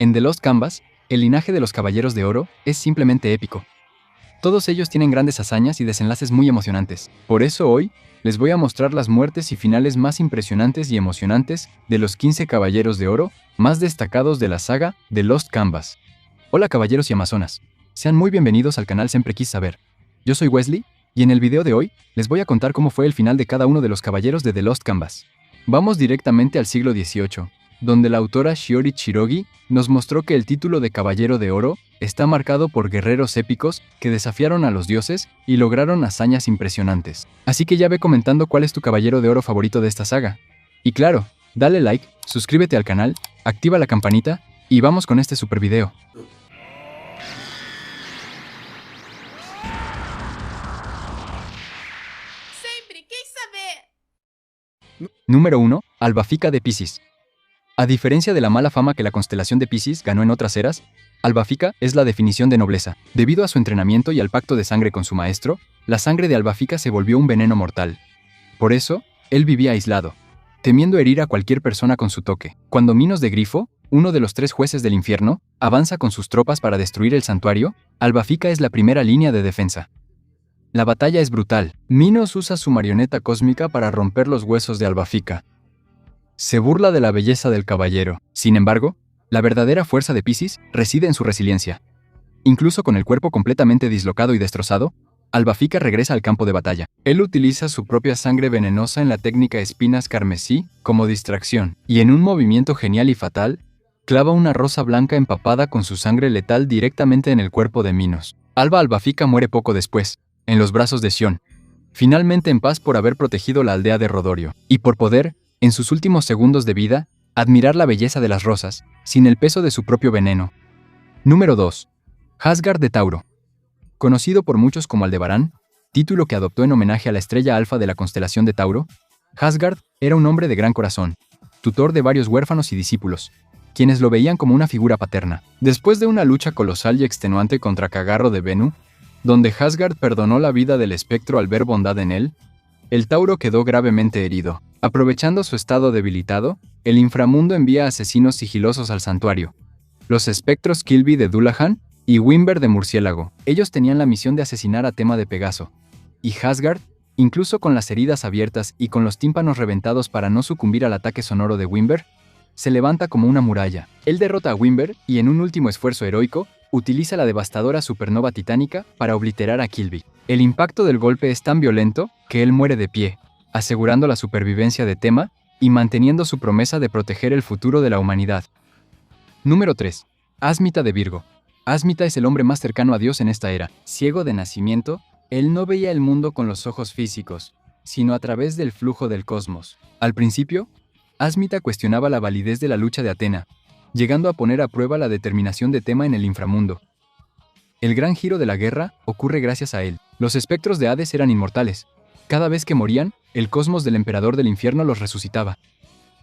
En The Lost Canvas, el linaje de los Caballeros de Oro es simplemente épico. Todos ellos tienen grandes hazañas y desenlaces muy emocionantes. Por eso hoy, les voy a mostrar las muertes y finales más impresionantes y emocionantes de los 15 Caballeros de Oro más destacados de la saga The Lost Canvas. Hola caballeros y amazonas, sean muy bienvenidos al canal Siempre Quis Saber. Yo soy Wesley, y en el video de hoy, les voy a contar cómo fue el final de cada uno de los caballeros de The Lost Canvas. Vamos directamente al siglo XVIII, donde la autora Shiori Chirogi nos mostró que el título de Caballero de Oro está marcado por guerreros épicos que desafiaron a los dioses y lograron hazañas impresionantes. Así que ya ve comentando cuál es tu Caballero de Oro favorito de esta saga. Y claro, dale like, suscríbete al canal, activa la campanita y vamos con este super video. Número 1. Albafica de Piscis. A diferencia de la mala fama que la constelación de Piscis ganó en otras eras, Albafica es la definición de nobleza. Debido a su entrenamiento y al pacto de sangre con su maestro, la sangre de Albafica se volvió un veneno mortal. Por eso, él vivía aislado, temiendo herir a cualquier persona con su toque. Cuando Minos de Grifo, uno de los 3 jueces del infierno, avanza con sus tropas para destruir el santuario, Albafica es la primera línea de defensa. La batalla es brutal. Minos usa su marioneta cósmica para romper los huesos de Albafica. Se burla de la belleza del caballero. Sin embargo, la verdadera fuerza de Piscis reside en su resiliencia. Incluso con el cuerpo completamente dislocado y destrozado, Albafica regresa al campo de batalla. Él utiliza su propia sangre venenosa en la técnica espinas carmesí como distracción, y en un movimiento genial y fatal, clava una rosa blanca empapada con su sangre letal directamente en el cuerpo de Minos. Albafica muere poco después, en los brazos de Xion, finalmente en paz por haber protegido la aldea de Rodorio, y por poder, en sus últimos segundos de vida, admirar la belleza de las rosas, sin el peso de su propio veneno. Número 2. Asgard de Tauro. Conocido por muchos como Aldebarán, título que adoptó en homenaje a la estrella alfa de la constelación de Tauro, Asgard era un hombre de gran corazón, tutor de varios huérfanos y discípulos, quienes lo veían como una figura paterna. Después de una lucha colosal y extenuante contra Cagarro de Venu, donde Asgard perdonó la vida del espectro al ver bondad en él, el Tauro quedó gravemente herido. Aprovechando su estado debilitado, el inframundo envía asesinos sigilosos al santuario, los espectros Kilby de Dullahan y Wimber de Murciélago. Ellos tenían la misión de asesinar a Tema de Pegaso, y Asgard, incluso con las heridas abiertas y con los tímpanos reventados para no sucumbir al ataque sonoro de Wimber, se levanta como una muralla. Él derrota a Wimber y en un último esfuerzo heroico, utiliza la devastadora supernova titánica para obliterar a Kilby. El impacto del golpe es tan violento que él muere de pie, asegurando la supervivencia de Tema y manteniendo su promesa de proteger el futuro de la humanidad. Número 3. Asmita de Virgo. Asmita es el hombre más cercano a Dios en esta era. Ciego de nacimiento, él no veía el mundo con los ojos físicos, sino a través del flujo del cosmos. Al principio, Asmita cuestionaba la validez de la lucha de Atena, llegando a poner a prueba la determinación de Tema en el inframundo. El gran giro de la guerra ocurre gracias a él. Los espectros de Hades eran inmortales. Cada vez que morían, el cosmos del emperador del infierno los resucitaba.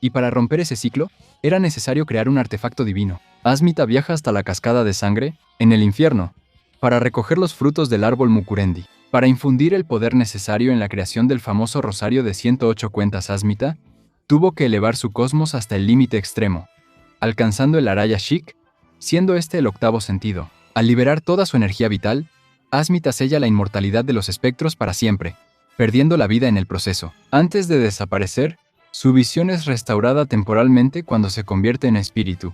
Y para romper ese ciclo, era necesario crear un artefacto divino. Asmita viaja hasta la cascada de sangre, en el infierno, para recoger los frutos del árbol Mukurendi. Para infundir el poder necesario en la creación del famoso rosario de 108 cuentas Asmita, tuvo que elevar su cosmos hasta el límite extremo, alcanzando el Araya Shik, siendo este el octavo sentido. Al liberar toda su energía vital, Asmita sella la inmortalidad de los espectros para siempre, perdiendo la vida en el proceso. Antes de desaparecer, su visión es restaurada temporalmente cuando se convierte en espíritu,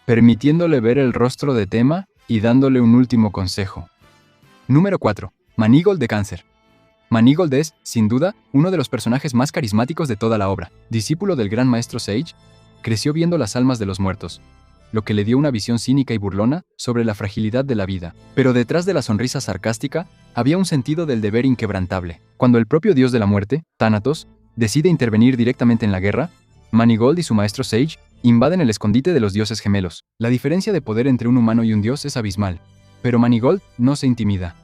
permitiéndole ver el rostro de Tema y dándole un último consejo. Número 4. Manigold de Cáncer. Manigold es, sin duda, uno de los personajes más carismáticos de toda la obra. Discípulo del gran maestro Sage, creció viendo las almas de los muertos, lo que le dio una visión cínica y burlona sobre la fragilidad de la vida. Pero detrás de la sonrisa sarcástica, había un sentido del deber inquebrantable. Cuando el propio dios de la muerte, Thanatos, decide intervenir directamente en la guerra, Manigold y su maestro Sage invaden el escondite de los dioses gemelos. La diferencia de poder entre un humano y un dios es abismal, pero Manigold no se intimida.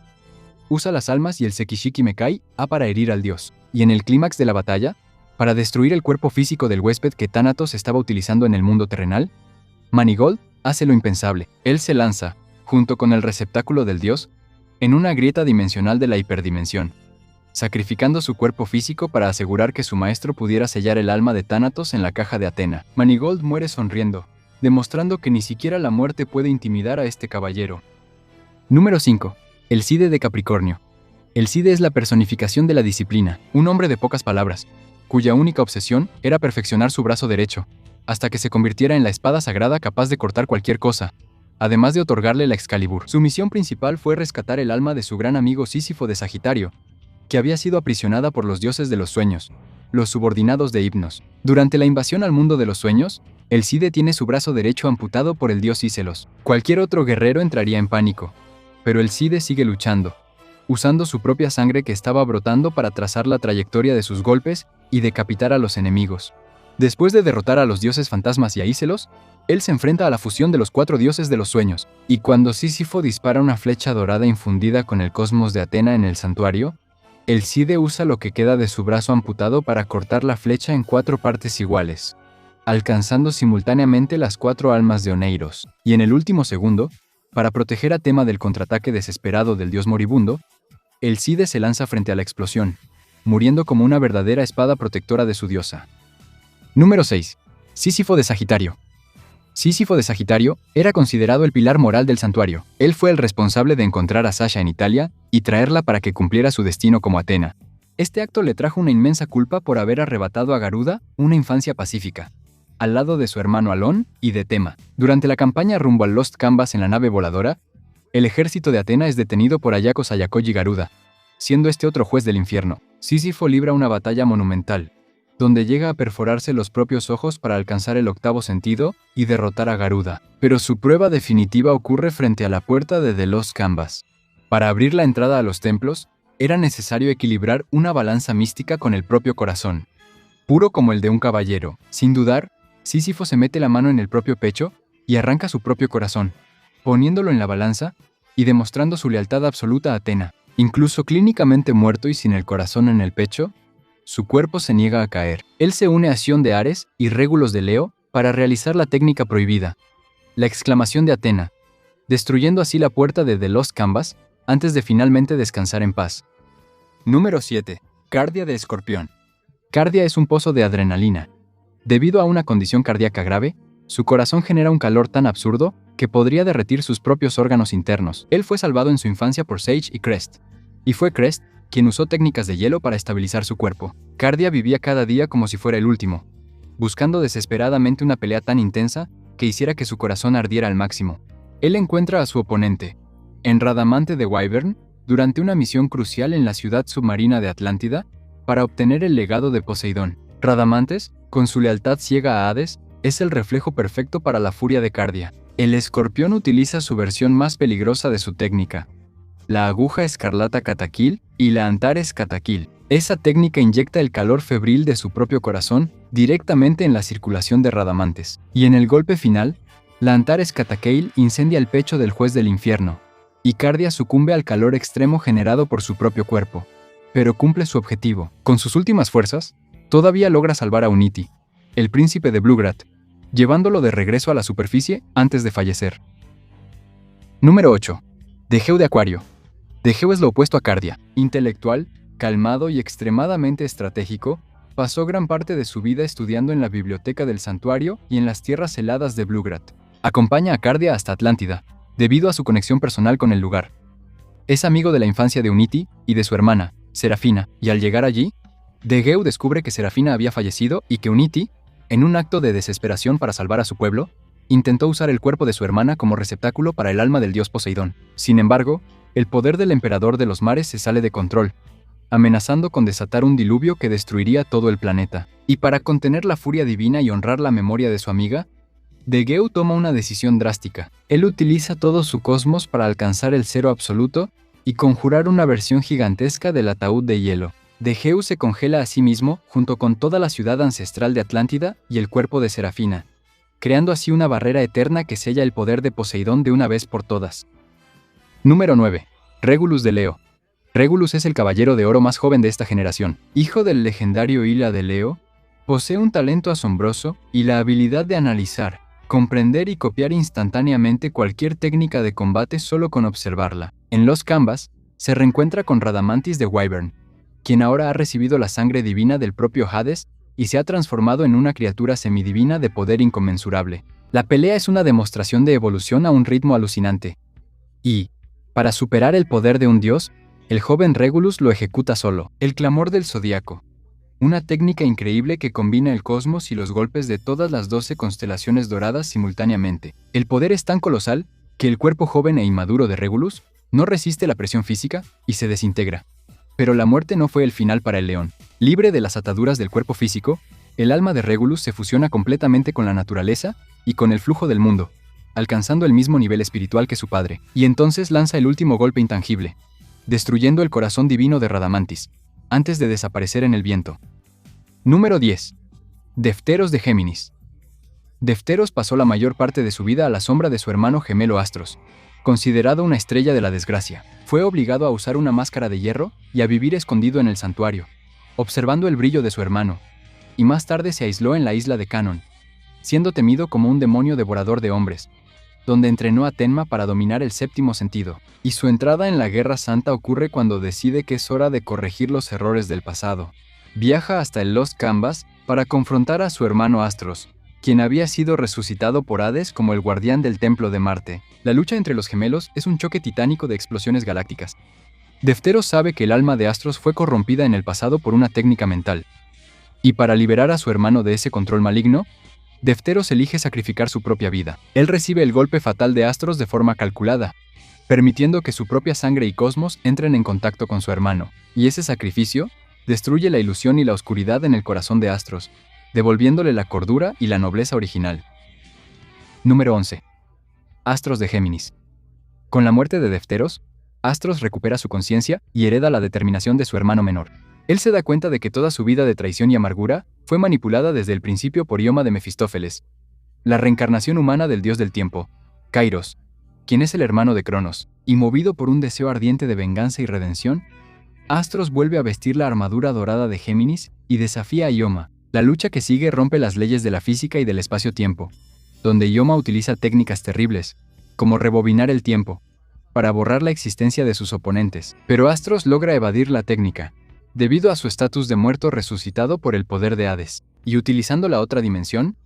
Usa las almas y el Sekishiki Mekai para herir al dios. Y en el clímax de la batalla, para destruir el cuerpo físico del huésped que Thanatos estaba utilizando en el mundo terrenal, Manigold hace lo impensable. Él se lanza, junto con el receptáculo del dios, en una grieta dimensional de la hiperdimensión, sacrificando su cuerpo físico para asegurar que su maestro pudiera sellar el alma de Thanatos en la caja de Atena. Manigold muere sonriendo, demostrando que ni siquiera la muerte puede intimidar a este caballero. Número 5. El Cide de Capricornio. El Cide es la personificación de la disciplina, un hombre de pocas palabras, cuya única obsesión era perfeccionar su brazo derecho, hasta que se convirtiera en la espada sagrada capaz de cortar cualquier cosa, además de otorgarle la Excalibur. Su misión principal fue rescatar el alma de su gran amigo Sísifo de Sagitario, que había sido aprisionada por los dioses de los sueños, los subordinados de Hipnos. Durante la invasión al mundo de los sueños, el Cide tiene su brazo derecho amputado por el dios Ícelos. Cualquier otro guerrero entraría en pánico, pero el Cide sigue luchando, usando su propia sangre que estaba brotando para trazar la trayectoria de sus golpes y decapitar a los enemigos. Después de derrotar a los dioses fantasmas y a Ícelos, él se enfrenta a la fusión de los 4 dioses de los sueños, y cuando Sísifo dispara una flecha dorada infundida con el cosmos de Atena en el santuario, el Cide usa lo que queda de su brazo amputado para cortar la flecha en 4 partes iguales, alcanzando simultáneamente las 4 almas de Oneiros. Y en el último segundo, para proteger a Tema del contraataque desesperado del dios moribundo, el Cide se lanza frente a la explosión, muriendo como una verdadera espada protectora de su diosa. Número 6. Sísifo de Sagitario. Sísifo de Sagitario era considerado el pilar moral del santuario. Él fue el responsable de encontrar a Sasha en Italia y traerla para que cumpliera su destino como Atena. Este acto le trajo una inmensa culpa por haber arrebatado a Garuda una infancia pacífica, al lado de su hermano Alón y de Tema. Durante la campaña rumbo al Lost Canvas en la nave voladora, el ejército de Atena es detenido por Ayacos Ayacoyi Garuda, siendo este otro juez del infierno. Sísifo libra una batalla monumental, donde llega a perforarse los propios ojos para alcanzar el 8º sentido y derrotar a Garuda. Pero su prueba definitiva ocurre frente a la puerta de The Lost Canvas. Para abrir la entrada a los templos, era necesario equilibrar una balanza mística con el propio corazón, puro como el de un caballero. Sin dudar, Sísifo se mete la mano en el propio pecho y arranca su propio corazón, poniéndolo en la balanza y demostrando su lealtad absoluta a Atena. Incluso clínicamente muerto y sin el corazón en el pecho, su cuerpo se niega a caer. Él se une a Sion de Ares y Régulos de Leo para realizar la técnica prohibida, la exclamación de Atena, destruyendo así la puerta de The Lost Canvas antes de finalmente descansar en paz. Número 7. Cardia de Escorpión. Cardia es un pozo de adrenalina. Debido a una condición cardíaca grave, su corazón genera un calor tan absurdo que podría derretir sus propios órganos internos. Él fue salvado en su infancia por Sage y Crest, y fue Crest quien usó técnicas de hielo para estabilizar su cuerpo. Cardia vivía cada día como si fuera el último, buscando desesperadamente una pelea tan intensa que hiciera que su corazón ardiera al máximo. Él encuentra a su oponente, en Radamante de Wyvern, durante una misión crucial en la ciudad submarina de Atlántida, para obtener el legado de Poseidón. Radamantes, con su lealtad ciega a Hades, es el reflejo perfecto para la furia de Cardia. El escorpión utiliza su versión más peligrosa de su técnica, la aguja escarlata cataquil y la Antares cataquil. Esa técnica inyecta el calor febril de su propio corazón directamente en la circulación de Radamantes. Y en el golpe final, la Antares cataquil incendia el pecho del juez del infierno, y Cardia sucumbe al calor extremo generado por su propio cuerpo. Pero cumple su objetivo. Con sus últimas fuerzas, todavía logra salvar a Uniti, el príncipe de Blugrat, llevándolo de regreso a la superficie antes de fallecer. Número 8. Degeu de Acuario. Degeu es lo opuesto a Cardia. Intelectual, calmado y extremadamente estratégico, pasó gran parte de su vida estudiando en la biblioteca del santuario y en las tierras heladas de Blugrat. Acompaña a Cardia hasta Atlántida, debido a su conexión personal con el lugar. Es amigo de la infancia de Uniti y de su hermana, Serafina, y al llegar allí, Degeu descubre que Serafina había fallecido y que Uniti, en un acto de desesperación para salvar a su pueblo, intentó usar el cuerpo de su hermana como receptáculo para el alma del dios Poseidón. Sin embargo, el poder del emperador de los mares se sale de control, amenazando con desatar un diluvio que destruiría todo el planeta. Y para contener la furia divina y honrar la memoria de su amiga, Degeu toma una decisión drástica. Él utiliza todo su cosmos para alcanzar el cero absoluto y conjurar una versión gigantesca del ataúd de hielo. Degeu se congela a sí mismo junto con toda la ciudad ancestral de Atlántida y el cuerpo de Serafina, creando así una barrera eterna que sella el poder de Poseidón de una vez por todas. Número 9. Regulus de Leo. Regulus es el caballero de oro más joven de esta generación. Hijo del legendario Hila de Leo, posee un talento asombroso y la habilidad de analizar, comprender y copiar instantáneamente cualquier técnica de combate solo con observarla. En Lost Canvas, se reencuentra con Radamantis de Wyvern, quien ahora ha recibido la sangre divina del propio Hades y se ha transformado en una criatura semidivina de poder inconmensurable. La pelea es una demostración de evolución a un ritmo alucinante. Y, para superar el poder de un dios, el joven Regulus lo ejecuta solo. El clamor del zodiaco. Una técnica increíble que combina el cosmos y los golpes de todas las 12 constelaciones doradas simultáneamente. El poder es tan colosal que el cuerpo joven e inmaduro de Regulus no resiste la presión física y se desintegra. Pero la muerte no fue el final para el león. Libre de las ataduras del cuerpo físico, el alma de Regulus se fusiona completamente con la naturaleza y con el flujo del mundo, alcanzando el mismo nivel espiritual que su padre, y entonces lanza el último golpe intangible, destruyendo el corazón divino de Radamantis, antes de desaparecer en el viento. Número 10. Defteros de Géminis. Defteros pasó la mayor parte de su vida a la sombra de su hermano gemelo Astros, considerado una estrella de la desgracia. Fue obligado a usar una máscara de hierro y a vivir escondido en el santuario, observando el brillo de su hermano, y más tarde se aisló en la isla de Canon, siendo temido como un demonio devorador de hombres, donde entrenó a Tenma para dominar el séptimo sentido. Y su entrada en la Guerra Santa ocurre cuando decide que es hora de corregir los errores del pasado. Viaja hasta el Lost Canvas para confrontar a su hermano Astros, quien había sido resucitado por Hades como el guardián del templo de Marte. La lucha entre los gemelos es un choque titánico de explosiones galácticas. Defteros sabe que el alma de Astros fue corrompida en el pasado por una técnica mental. Y para liberar a su hermano de ese control maligno, Defteros elige sacrificar su propia vida. Él recibe el golpe fatal de Astros de forma calculada, permitiendo que su propia sangre y cosmos entren en contacto con su hermano. Y ese sacrificio destruye la ilusión y la oscuridad en el corazón de Astros, devolviéndole la cordura y la nobleza original. Número 11. Astros de Géminis. Con la muerte de Defteros, Astros recupera su conciencia y hereda la determinación de su hermano menor. Él se da cuenta de que toda su vida de traición y amargura fue manipulada desde el principio por Ioma de Mefistófeles, la reencarnación humana del dios del tiempo, Kairos, quien es el hermano de Cronos, y movido por un deseo ardiente de venganza y redención, Astros vuelve a vestir la armadura dorada de Géminis y desafía a Ioma. La lucha que sigue rompe las leyes de la física y del espacio-tiempo, donde Ioma utiliza técnicas terribles, como rebobinar el tiempo, para borrar la existencia de sus oponentes. Pero Astros logra evadir la técnica, debido a su estatus de muerto resucitado por el poder de Hades. Y utilizando la otra dimensión,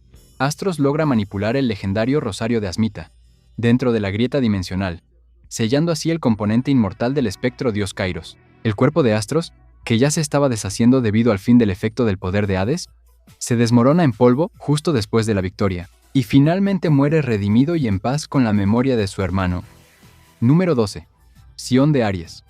Astros logra manipular el legendario Rosario de Asmita, dentro de la grieta dimensional, sellando así el componente inmortal del espectro dios Kairos. El cuerpo de Astros, que ya se estaba deshaciendo debido al fin del efecto del poder de Hades, se desmorona en polvo justo después de la victoria, y finalmente muere redimido y en paz con la memoria de su hermano. Número 12. Sión de Aries.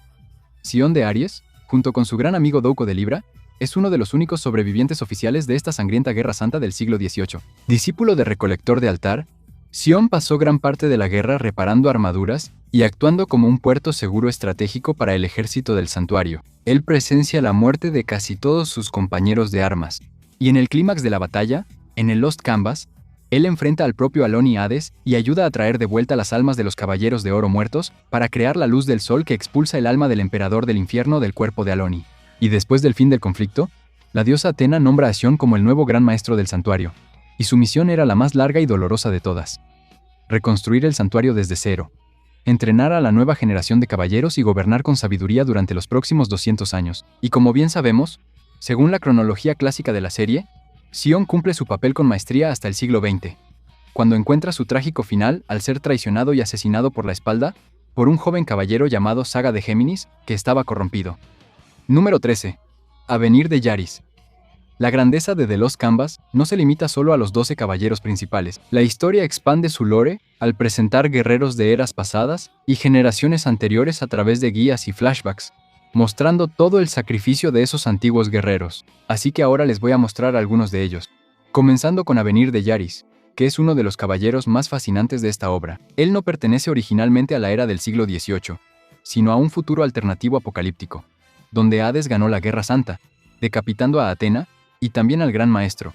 Sión de Aries, junto con su gran amigo Douko de Libra, es uno de los únicos sobrevivientes oficiales de esta sangrienta Guerra Santa del siglo XVIII. Discípulo de recolector de altar, Sión pasó gran parte de la guerra reparando armaduras y actuando como un puerto seguro estratégico para el ejército del santuario. Él presencia la muerte de casi todos sus compañeros de armas. Y en el clímax de la batalla, en el Lost Canvas, él enfrenta al propio Alón y Hades y ayuda a traer de vuelta las almas de los caballeros de oro muertos para crear la luz del sol que expulsa el alma del emperador del infierno del cuerpo de Aloni. Y después del fin del conflicto, la diosa Atena nombra a Sión como el nuevo gran maestro del santuario, y su misión era la más larga y dolorosa de todas: reconstruir el santuario desde cero, entrenar a la nueva generación de caballeros y gobernar con sabiduría durante los próximos 200 años. Y como bien sabemos, según la cronología clásica de la serie, Sión cumple su papel con maestría hasta el siglo XX, cuando encuentra su trágico final al ser traicionado y asesinado por la espalda por un joven caballero llamado Saga de Géminis que estaba corrompido. Número 13. Avenir de Yaris. La grandeza de The Lost Canvas no se limita solo a los 12 caballeros principales. La historia expande su lore al presentar guerreros de eras pasadas y generaciones anteriores a través de guías y flashbacks, mostrando todo el sacrificio de esos antiguos guerreros. Así que ahora les voy a mostrar algunos de ellos. Comenzando con Avenir de Yaris, que es uno de los caballeros más fascinantes de esta obra. Él no pertenece originalmente a la era del siglo XVIII, sino a un futuro alternativo apocalíptico, donde Hades ganó la Guerra Santa, decapitando a Atena y también al Gran Maestro,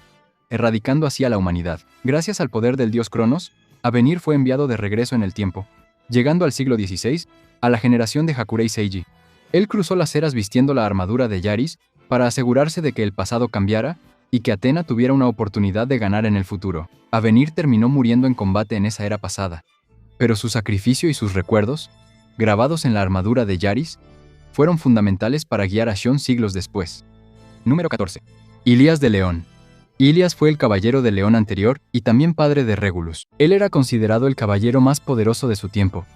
erradicando así a la humanidad. Gracias al poder del dios Cronos, Avenir fue enviado de regreso en el tiempo, llegando al siglo XVI, a la generación de Hakurei Seiji. Él cruzó las eras vistiendo la armadura de Yaris para asegurarse de que el pasado cambiara y que Atena tuviera una oportunidad de ganar en el futuro. Avenir terminó muriendo en combate en esa era pasada, pero su sacrificio y sus recuerdos, grabados en la armadura de Yaris, fueron fundamentales para guiar a Sión siglos después. Número 14. Ilías de León. Ilias fue el caballero del león anterior y también padre de Regulus. Él era considerado el caballero más poderoso de su tiempo,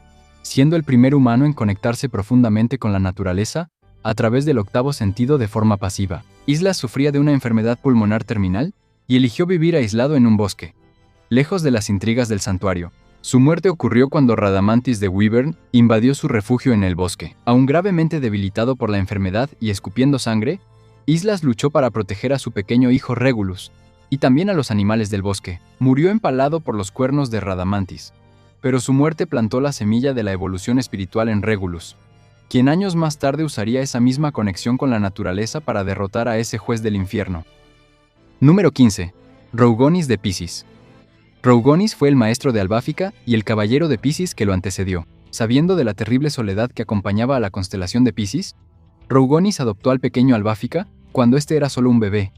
siendo el primer humano en conectarse profundamente con la naturaleza a través del octavo sentido de forma pasiva. Islas sufría de una enfermedad pulmonar terminal y eligió vivir aislado en un bosque, lejos de las intrigas del santuario. Su muerte ocurrió cuando Radamantis de Wyvern invadió su refugio en el bosque. Aún gravemente debilitado por la enfermedad y escupiendo sangre, Islas luchó para proteger a su pequeño hijo Regulus, y también a los animales del bosque. Murió empalado por los cuernos de Radamantis, pero su muerte plantó la semilla de la evolución espiritual en Regulus, quien años más tarde usaría esa misma conexión con la naturaleza para derrotar a ese juez del infierno. Número 15. Rougonis de Piscis. Rougonis fue el maestro de Albáfica y el caballero de Piscis que lo antecedió. Sabiendo de la terrible soledad que acompañaba a la constelación de Piscis, Rougonis adoptó al pequeño Albáfica cuando este era solo un bebé,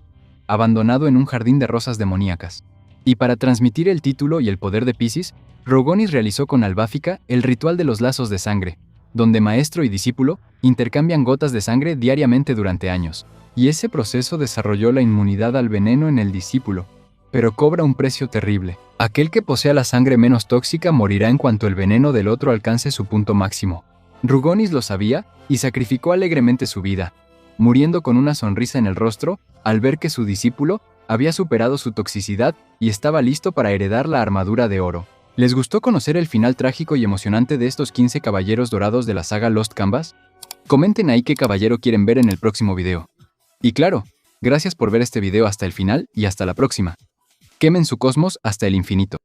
abandonado en un jardín de rosas demoníacas. Y para transmitir el título y el poder de Piscis, Rougonis realizó con Albáfica el ritual de los lazos de sangre, donde maestro y discípulo intercambian gotas de sangre diariamente durante años. Y ese proceso desarrolló la inmunidad al veneno en el discípulo, pero cobra un precio terrible. Aquel que posea la sangre menos tóxica morirá en cuanto el veneno del otro alcance su punto máximo. Rougonis lo sabía y sacrificó alegremente su vida, muriendo con una sonrisa en el rostro al ver que su discípulo había superado su toxicidad y estaba listo para heredar la armadura de oro. ¿Les gustó conocer el final trágico y emocionante de estos 15 caballeros dorados de la saga Lost Canvas? Comenten ahí qué caballero quieren ver en el próximo video. Y claro, gracias por ver este video hasta el final y hasta la próxima. Quemen su cosmos hasta el infinito.